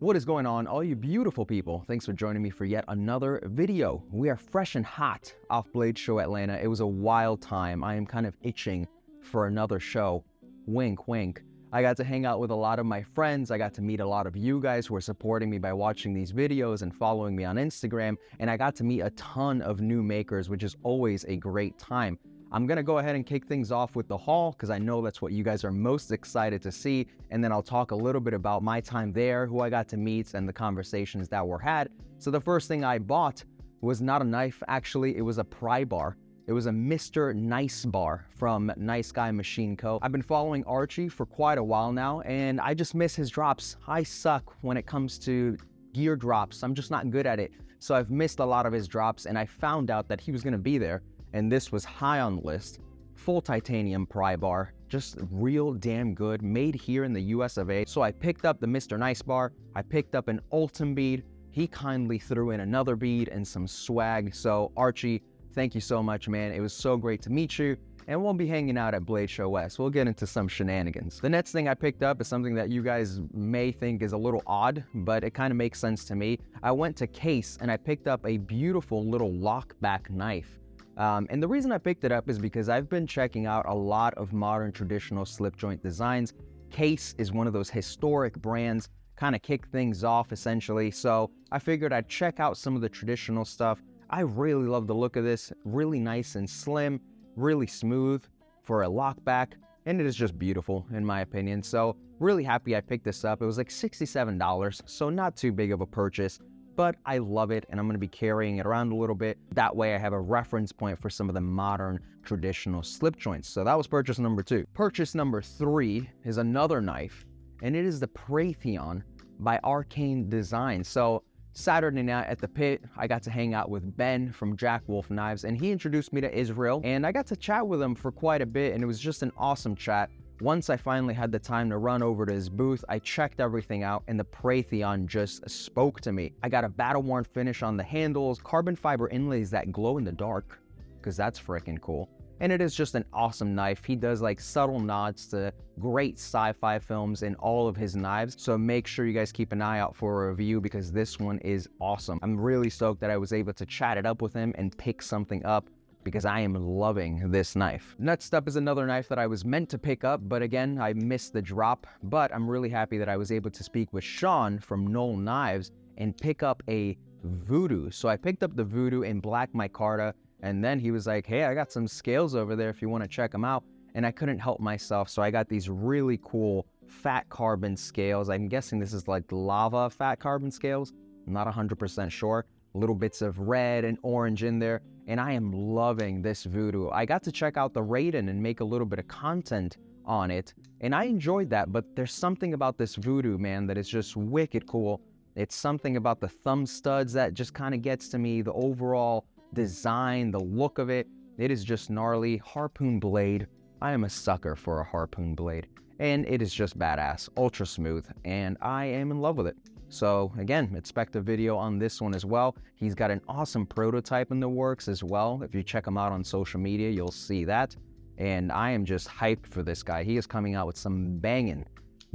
What is going on, all you beautiful people? Thanks for joining me for yet another video. We are fresh and hot off Blade Show Atlanta. It was a wild time. I am kind of itching for another show. Wink, wink. I got to hang out with a lot of my friends. I got to meet a lot of you guys who are supporting me by watching these videos and following me on Instagram. And I got to meet a ton of new makers, which is always a great time. I'm gonna go ahead and kick things off with the haul because I know that's what you guys are most excited to see. And then I'll talk a little bit about my time there, who I got to meet, and the conversations that were had. So the first thing I bought was not a knife, actually, it was a pry bar. It was a MR.NICE bar from Nice Guy Machine Co. I've been following Archie for quite a while now, and I just miss his drops. I suck when it comes to gear drops. I'm just not good at it. So I've missed a lot of his drops, and I found out that he was gonna be there. And this was high on the list. Full titanium pry bar, just real damn good, made here in the US of A. So I picked up the MR.NICE bar, I picked up an Ultim bead, he kindly threw in another bead and some swag. So Archie, thank you so much, man. It was so great to meet you, and we'll be hanging out at Blade Show West. We'll get into some shenanigans. The next thing I picked up is something that you guys may think is a little odd, but it kind of makes sense to me. I went to Case and I picked up a beautiful little lockback knife. And the reason I picked it up is because I've been checking out a lot of modern traditional slip joint designs. Case is one of those historic brands, kind of kick things off essentially. So I figured I'd check out some of the traditional stuff. I really love the look of this, really nice and slim, really smooth for a lockback, and it is just beautiful in my opinion. So really happy I picked this up. It was like $67, so not too big of a purchase. But I love it, and I'm going to be carrying it around a little bit. That way I have a reference point for some of the modern traditional slip joints. So that was purchase number 2. Purchase number 3 is another knife, and it is the Preytheon by Arcane Design. So Saturday night at the pit, I got to hang out with Ben from Jack Wolf Knives, and he introduced me to Israel, and I got to chat with him for quite a bit, and it was just an awesome chat. Once I finally had the time to run over to his booth, I checked everything out, and the Preytheon just spoke to me. I got a battle-worn finish on the handles, carbon fiber inlays that glow in the dark, because that's freaking cool. And it is just an awesome knife. He does like subtle nods to great sci-fi films in all of his knives, so make sure you guys keep an eye out for a review because this one is awesome. I'm really stoked that I was able to chat it up with him and pick something up, because I am loving this knife. Next up is another knife that I was meant to pick up, but again, I missed the drop. But I'm really happy that I was able to speak with Sean from Knoll Knives and pick up a Voodoo. So I picked up the Voodoo in black micarta, and then he was like, hey, I got some scales over there if you want to check them out. And I couldn't help myself, so I got these really cool fat carbon scales. I'm guessing this is like lava fat carbon scales. I'm not 100% sure. Little bits of red and orange in there, and I am loving this Voodoo. I got to check out the Raiden and make a little bit of content on it, and I enjoyed that, but there's something about this Voodoo, man, that is just wicked cool. It's something about the thumb studs that just kind of gets to me, the overall design, the look of it. It is just gnarly. Harpoon blade. I am a sucker for a harpoon blade, and it is just badass, ultra smooth, and I am in love with it. So again, expect a video on this one as well. He's got an awesome prototype in the works as well. If you check him out on social media, you'll see that. And I am just hyped for this guy. He is coming out with some banging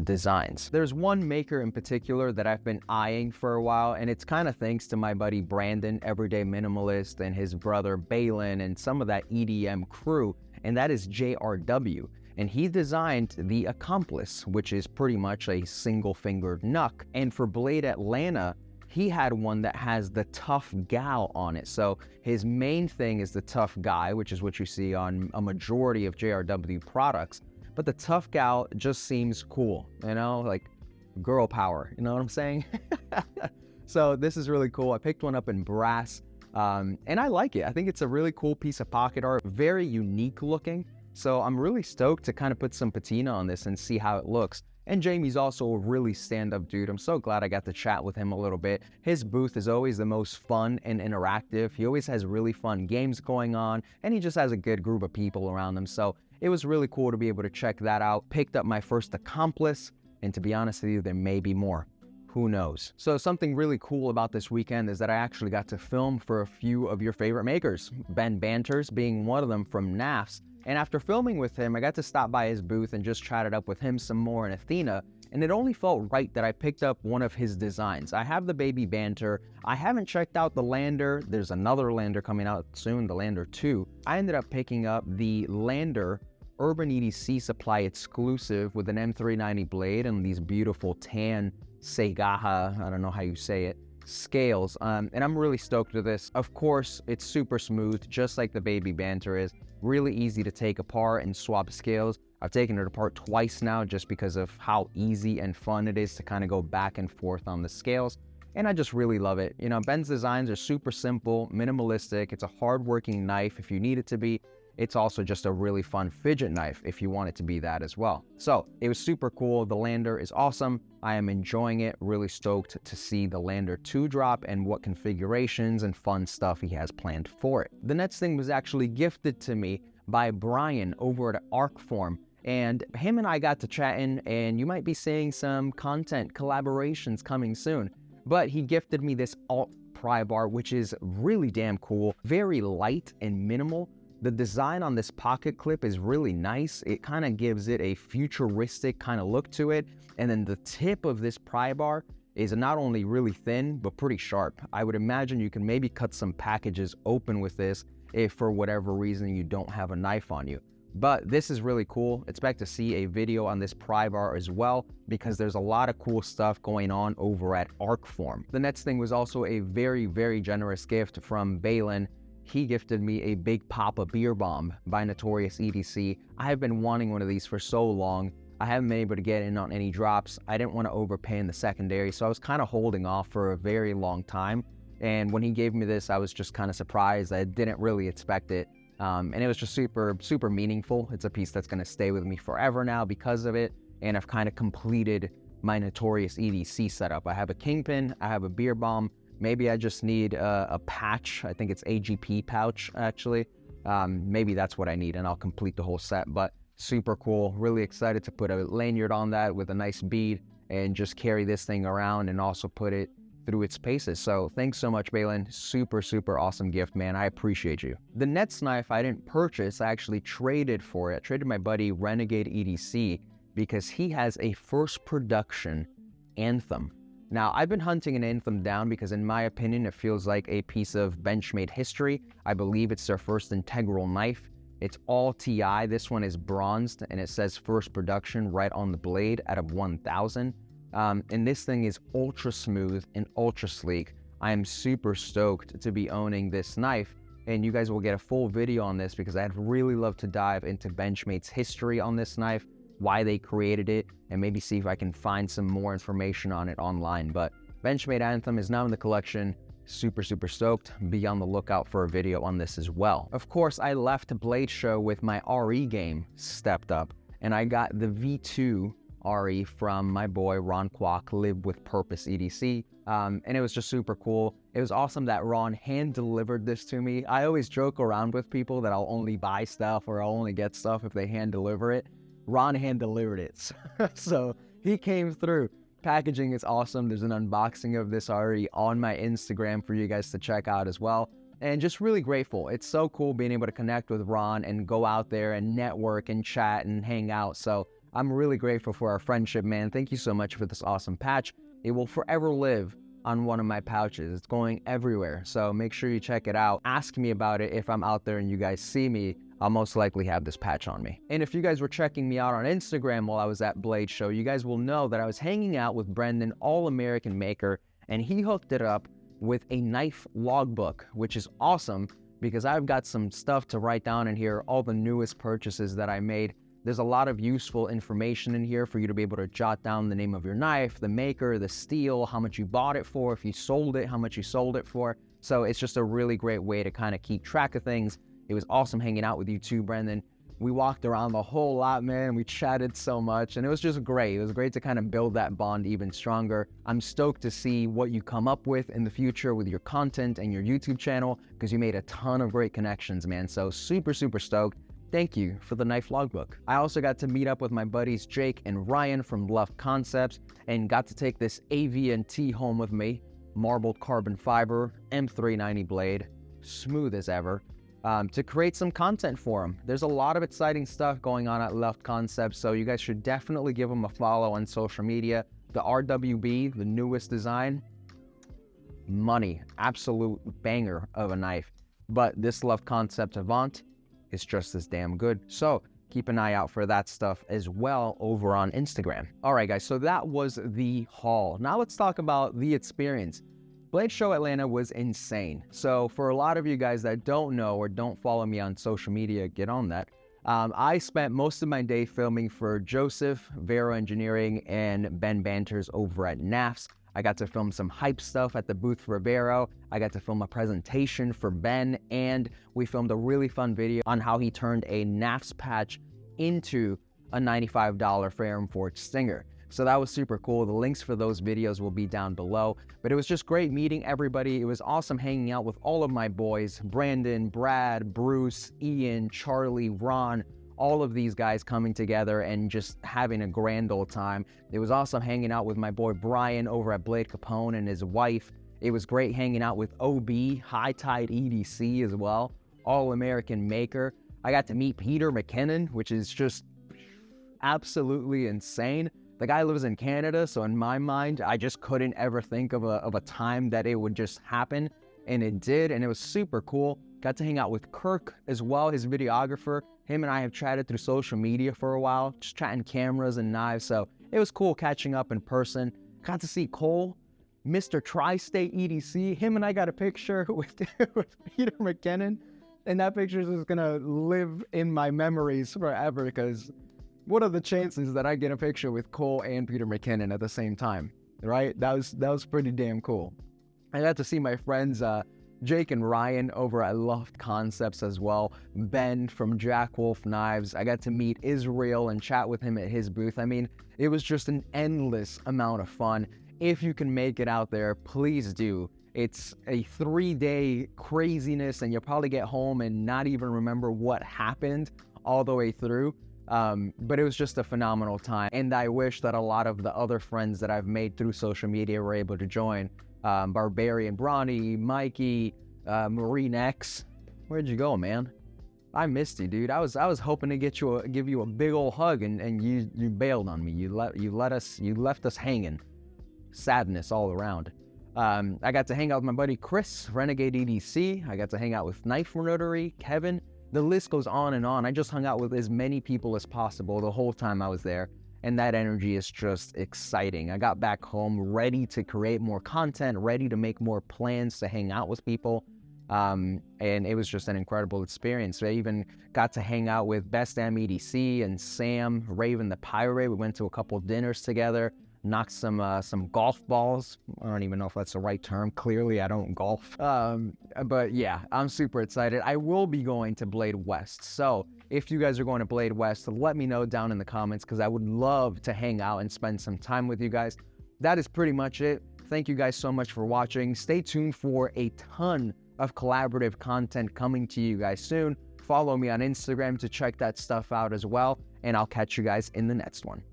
designs. There's one maker in particular that I've been eyeing for a while, and it's kind of thanks to my buddy Brandon, Everyday Minimalist, and his brother Balin, and some of that EDM crew, and that is JRW. And he designed the Accomplice, which is pretty much a single-fingered knuck. And for Blade Atlanta, he had one that has the Tough Gal on it. So his main thing is the Tough Guy, which is what you see on a majority of JRW products. But the Tough Gal just seems cool, you know, like girl power, you know what I'm saying? So this is really cool. I picked one up in brass, and I like it. I think it's a really cool piece of pocket art, very unique looking. So I'm really stoked to kind of put some patina on this and see how it looks. And Jamie's also a really stand-up dude. I'm so glad I got to chat with him a little bit. His booth is always the most fun and interactive. He always has really fun games going on, and he just has a good group of people around him. So it was really cool to be able to check that out. Picked up my first Accomplice, and to be honest with you, there may be more. Who knows? So something really cool about this weekend is that I actually got to film for a few of your favorite makers, Ben Banters being one of them from NAFS. And after filming with him, I got to stop by his booth and just chat it up with him some more and Athena. and it only felt right that I picked up one of his designs. I have the Baby Banter. I haven't checked out the Lander. There's another Lander coming out soon, the Lander 2. I ended up picking up the Lander Urban EDC Supply exclusive with an M390 blade and these beautiful tan Segaha, I don't know how you say it, scales, and I'm really stoked with this. Of course, it's super smooth, just like the Baby Banter is. Really easy to take apart and swap scales. I've taken it apart twice now just because of how easy and fun it is to kind of go back and forth on the scales, and I just really love it. You know, Ben's designs are super simple, minimalistic. It's a hard-working knife if you need it to be. It's also just a really fun fidget knife if you want it to be that as well. So it was super cool. The Lander is awesome. I am enjoying it. Really stoked to see the Lander 2 drop and what configurations and fun stuff he has planned for it. The next thing was actually gifted to me by Brian over at Arcform. And him and I got to chatting, and you might be seeing some content collaborations coming soon. But he gifted me this alt pry bar, which is really damn cool. Very light and minimal. The design on this pocket clip is really nice. It kind of gives it a futuristic kind of look to it. And then the tip of this pry bar is not only really thin, but pretty sharp. I would imagine you can maybe cut some packages open with this if for whatever reason you don't have a knife on you. But this is really cool. Expect to see a video on this pry bar as well, because there's a lot of cool stuff going on over at Arcform. The next thing was also a very, very generous gift from Balin. He gifted me a big Poppa beer bomb by Notorious EDC. I have been wanting one of these for so long. I haven't been able to get in on any drops. I didn't want to overpay in the secondary, so I was kind of holding off for a very long time. And when he gave me this, I was just kind of surprised. I didn't really expect it. And it was just super, super meaningful. It's a piece that's going to stay with me forever now because of it. And I've kind of completed my Notorious EDC setup. I have a Kingpin, I have a beer bomb. Maybe I just need a patch. I think it's AGP pouch, actually. Maybe that's what I need, and I'll complete the whole set. But super cool. Really excited to put a lanyard on that with a nice bead and just carry this thing around and also put it through its paces. So thanks so much, Balin. Super, super awesome gift, man. I appreciate you. The next knife I didn't purchase. I actually traded for it. I traded my buddy Renegade EDC because he has a first production Anthem. Now, I've been hunting an Anthem down because in my opinion, it feels like a piece of Benchmade history. I believe it's their first integral knife. It's all TI. This one is bronzed and it says first production right on the blade out of 1000. And this thing is ultra smooth and ultra sleek. I am super stoked to be owning this knife, and you guys will get a full video on this because I'd really love to dive into Benchmade's history on this knife, why they created it, and maybe see if I can find some more information on it online. But Benchmade Anthem is now in the collection. Super, super stoked. Be on the lookout for a video on this as well. Of course, I left Blade Show with my RE game stepped up, and I got the V2 RE from my boy Ron Kwok, Live With Purpose EDC, and it was just super cool. It was awesome that Ron hand delivered this to me. I always joke around with people that I'll only buy stuff or I'll only get stuff if they hand deliver it. Ron hand delivered it, so he came through. Packaging is awesome. There's an unboxing of this RE on my Instagram for you guys to check out as well. And just really grateful. It's so cool being able to connect with Ron and go out there and network and chat and hang out. So I'm really grateful for our friendship, man. Thank you so much for this awesome patch. It will forever live on one of my pouches. It's going everywhere, so make sure you check it out. Ask me about it if I'm out there and you guys see me. I'll most likely have this patch on me. And if you guys were checking me out on Instagram while I was at Blade Show, you guys will know that I was hanging out with Brendan, All-American Maker, and he hooked it up with a knife logbook, which is awesome because I've got some stuff to write down in here, all the newest purchases that I made. There's a lot of useful information in here for you to be able to jot down the name of your knife, the maker, the steel, how much you bought it for, if you sold it, how much you sold it for. So it's just a really great way to kind of keep track of things. It was awesome hanging out with you too, Brendan. We walked around the whole lot, man. We chatted so much, and it was just great. It was great to kind of build that bond even stronger. I'm stoked to see what you come up with in the future with your content and your YouTube channel, because you made a ton of great connections, man. So super, super stoked. Thank you for the knife logbook. I also got to meet up with my buddies Jake and Ryan from Bluff Concepts and got to take this AVNT home with me. Marbled carbon fiber, M390 blade, smooth as ever. to create some content for them. There's a lot of exciting stuff going on at Left Concepts, so you guys should definitely give them a follow on social media. The RWB, the newest design, money, absolute banger of a knife. But this Left Concept AVNT is just as damn good. So keep an eye out for that stuff as well over on Instagram. All right, guys, so that was the haul. Now let's talk about the experience. Blade Show Atlanta was insane. So for a lot of you guys that don't know or don't follow me on social media, get on that. I spent most of my day filming for Joseph, Vero Engineering, and Ben Banters over at NAFS. I got to film some hype stuff at the booth for Vero. I got to film a presentation for Ben, and we filmed a really fun video on how he turned a NAFS patch into a $95 Ferrum Forge Stinger. So that was super cool. The links for those videos will be down below. But it was just great meeting everybody. It was awesome hanging out with all of my boys, Brandon, Brad, Bruce, Ian, Charlie, Ron, all of these guys coming together and just having a grand old time. It was awesome hanging out with my boy Brian over at Blade Capone and his wife. It was great hanging out with OB, High Tide EDC as well, All-American Maker. I got to meet Peter McKinnon, which is just absolutely insane. The guy lives in Canada, so in my mind, I just couldn't ever think of a time that it would just happen, and it did, and it was super cool. Got to hang out with Kirk as well, his videographer. Him and I have chatted through social media for a while, just chatting cameras and knives, so it was cool catching up in person. Got to see Cole, Mr. Tri-State EDC. Him and I got a picture with Peter McKinnon, and that picture is just gonna live in my memories forever, because what are the chances that I get a picture with Cole and Peter McKinnon at the same time, right? That was pretty damn cool. I got to see my friends Jake and Ryan over at Left Concepts as well, Ben from Jack Wolf Knives. I got to meet Israel and chat with him at his booth. I mean, it was just an endless amount of fun. If you can make it out there, please do. It's a 3-day craziness, and you'll probably get home and not even remember what happened all the way through. But it was just a phenomenal time, and I wish that a lot of the other friends that I've made through social media were able to join. Barbarian Bronny, Mikey, Marine X. Where'd you go, man? I missed you, dude. I was hoping to give you a big old hug, and you bailed on me. You left us hanging. Sadness all around. I got to hang out with my buddy Chris, Renegade EDC. I got to hang out with Knife Notary, Kevin. The list goes on and on. I just hung out with as many people as possible the whole time I was there, and that energy is just exciting. I got back home ready to create more content, ready to make more plans to hang out with people, and it was just an incredible experience. I even got to hang out with Best Am EDC and Sam, Raven the Pirate. We went to a couple dinners together, knocked some golf balls. I don't even know if that's the right term. Clearly, I don't golf. But yeah, I'm super excited. I will be going to Blade West. So if you guys are going to Blade West, let me know down in the comments, because I would love to hang out and spend some time with you guys. That is pretty much it. Thank you guys so much for watching. Stay tuned for a ton of collaborative content coming to you guys soon. Follow me on Instagram to check that stuff out as well, and I'll catch you guys in the next one.